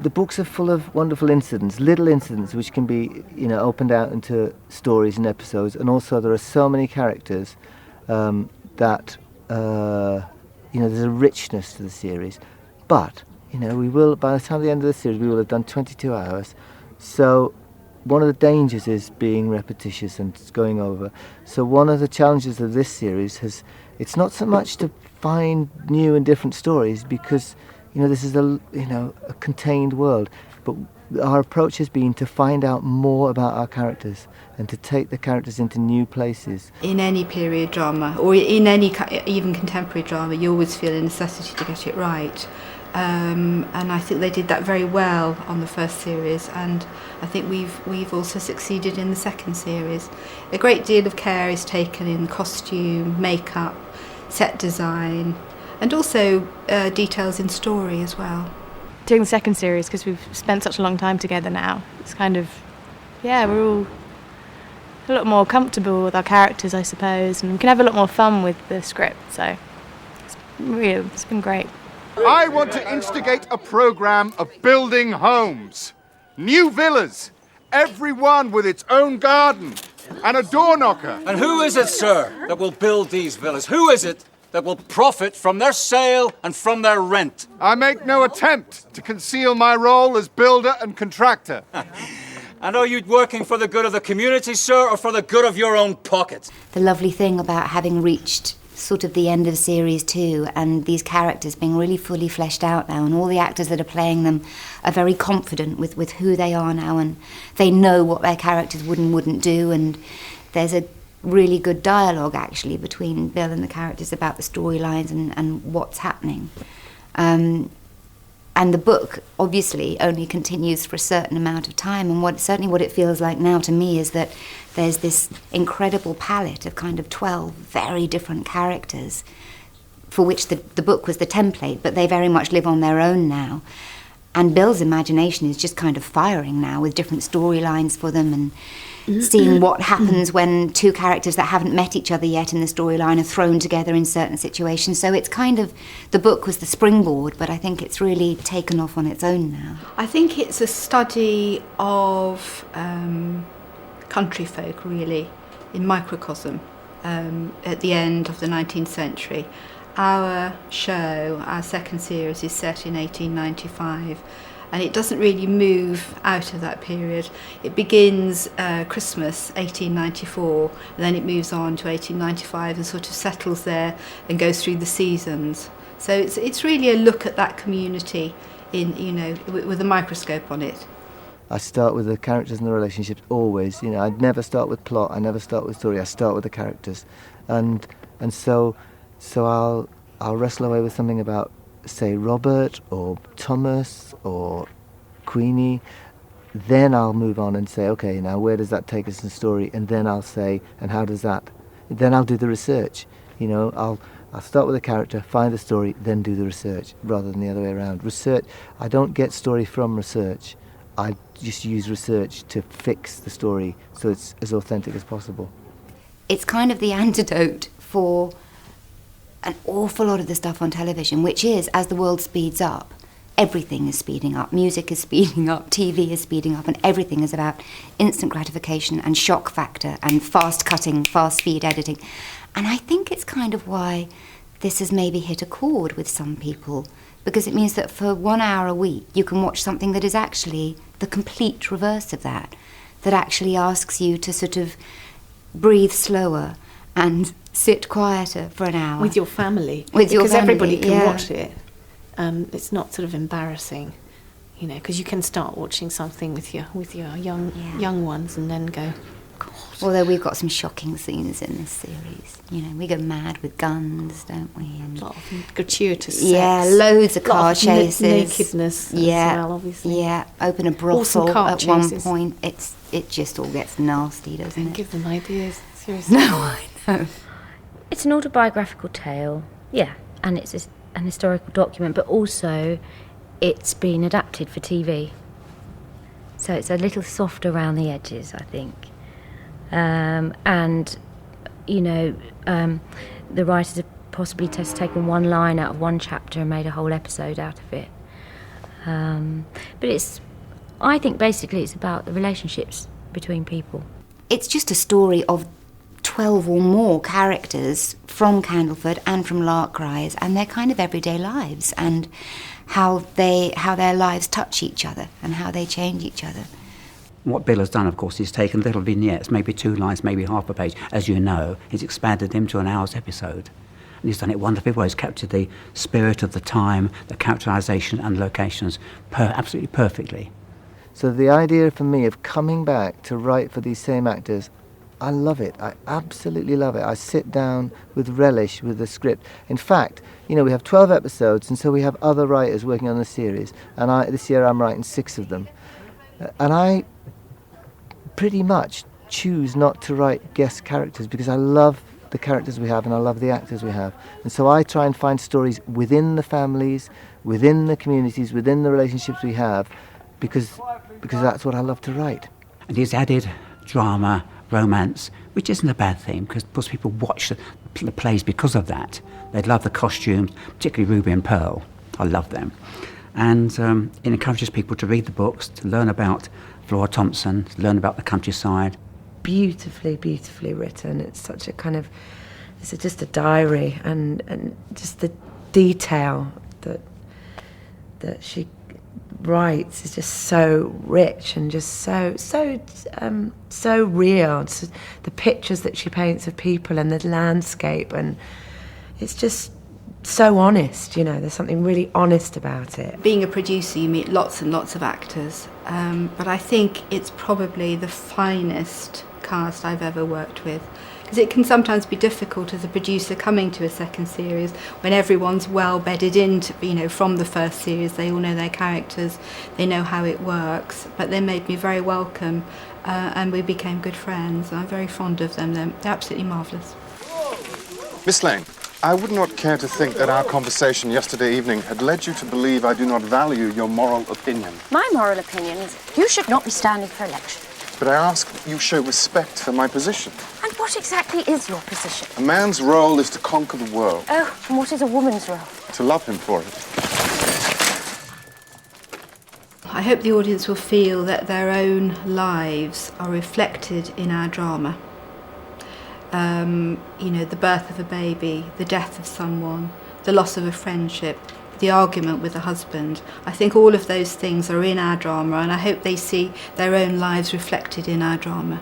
The books are full of wonderful incidents, little incidents which can be, opened out into stories and episodes. And also there are so many characters that, there's a richness to the series. But, we will, by the time of the end of the series, we will have done 22 hours. So one of the dangers is being repetitious and going over. So one of the challenges of this series it's not so much to find new and different stories, because this is a contained world, but our approach has been to find out more about our characters and to take the characters into new places. In any period drama, or in any even contemporary drama, you always feel a necessity to get it right. And I think they did that very well on the first series, and I think we've also succeeded in the second series. A great deal of care is taken in costume, makeup, set design, and also details in story as well. Doing the second series, because we've spent such a long time together now, it's kind of, we're all a lot more comfortable with our characters, I suppose, and we can have a lot more fun with the script, so it's been great. I want to instigate a programme of building homes, new villas, everyone with its own garden, and a door knocker. And who is it, sir, that will build these villas? Who is it that will profit from their sale and from their rent? I make no attempt to conceal my role as builder and contractor. And are you working for the good of the community, sir, or for the good of your own pocket? The lovely thing about having reached sort of the end of series 2 and these characters being really fully fleshed out now, and all the actors that are playing them are very confident with who they are now, and they know what their characters would and wouldn't do, and there's a really good dialogue actually between Bill and the characters about the storylines and what's happening. And the book obviously only continues for a certain amount of time, and what it feels like now to me is that there's this incredible palette of kind of 12 very different characters for which the book was the template, but they very much live on their own now. And Bill's imagination is just kind of firing now with different storylines for them, and seeing what happens when two characters that haven't met each other yet in the storyline are thrown together in certain situations. So it's kind of, the book was the springboard, but I think it's really taken off on its own now. I think it's a study of country folk, really, in microcosm, at the end of the 19th century. Our show, our second series, is set in 1895, and it doesn't really move out of that period. It begins Christmas 1894, and then it moves on to 1895 and sort of settles there and goes through the seasons. So it's really a look at that community in, with a microscope on it. I start with the characters and the relationships always. I never start with plot. I never start with story. I start with the characters, and so I'll wrestle away with something about, say, Robert or Thomas or Queenie. Then I'll move on and say, okay, now where does that take us in the story? And then I'll say, and how does that? Then I'll do the research. I'll start with a character, find the story, then do the research, rather than the other way around. Research, I don't get story from research. I just use research to fix the story so it's as authentic as possible. It's kind of the antidote for an awful lot of the stuff on television, which is, as the world speeds up, everything is speeding up. Music is speeding up, TV is speeding up, and everything is about instant gratification and shock factor and fast cutting, fast feed editing. And I think it's kind of why this has maybe hit a chord with some people, because it means that for 1 hour a week you can watch something that is actually the complete reverse of that actually asks you to sort of breathe slower and sit quieter for an hour. With your family. Because everybody can watch it. It's not sort of embarrassing, because you can start watching something with your young ones and then go, God. Although we've got some shocking scenes in this series. We go mad with guns, don't we? And a lot of gratuitous sex. Yeah, loads of car chases. Nakedness as well, obviously. Yeah, open a brothel at chases. one point. It just all gets nasty, doesn't it? Give them ideas, seriously. No, I know. It's an autobiographical tale, yeah, and it's an historical document, but also it's been adapted for TV. So it's a little soft around the edges, I think. And, you know, the writers have possibly just taken one line out of one chapter and made a whole episode out of it. But I think basically it's about the relationships between people. It's just a story of 12 or more characters from Candleford and from Lark Rise, and their kind of everyday lives, and how their lives touch each other and how they change each other. What Bill has done, of course, is taken little vignettes, maybe 2 lines, maybe half a page, as you know. He's expanded them to an hour's episode. And he's done it wonderfully well. He's captured the spirit of the time, the characterisation and locations absolutely perfectly. So the idea for me of coming back to write for these same actors, I love it. I absolutely love it. I sit down with relish with the script. In fact, you know, we have 12 episodes, and so we have other writers working on the series. And this year I'm writing 6 of them. And I pretty much choose not to write guest characters because I love the characters we have and I love the actors we have. And so I try and find stories within the families, within the communities, within the relationships we have, because that's what I love to write. And he's added drama, romance, which isn't a bad thing, because of course people watch the plays because of that. They love the costumes, particularly Ruby and Pearl. I love them. And it encourages people to read the books, to learn about Flora Thompson, to learn about the countryside. Beautifully, beautifully written. It's such a kind of, it's just a diary, and just the detail that she writes is just so rich and just so real. It's the pictures that she paints of people and the landscape, and it's just so honest, you know, there's something really honest about it. Being a producer, you meet lots and lots of actors, but I think it's probably the finest cast I've ever worked with. Because it can sometimes be difficult as a producer coming to a second series when everyone's well bedded into, you know, from the first series. They all know their characters, they know how it works, but they made me very welcome, and we became good friends. I'm very fond of them. They're absolutely marvellous. Miss Lane, I would not care to think that our conversation yesterday evening had led you to believe I do not value your moral opinion. My moral opinion is you should not be standing for election. But I ask that you show respect for my position. And what exactly is your position? A man's role is to conquer the world. Oh, and what is a woman's role? To love him for it. I hope the audience will feel that their own lives are reflected in our drama. You know, the birth of a baby, the death of someone, the loss of a friendship, the argument with a husband. I think all of those things are in our drama, and I hope they see their own lives reflected in our drama.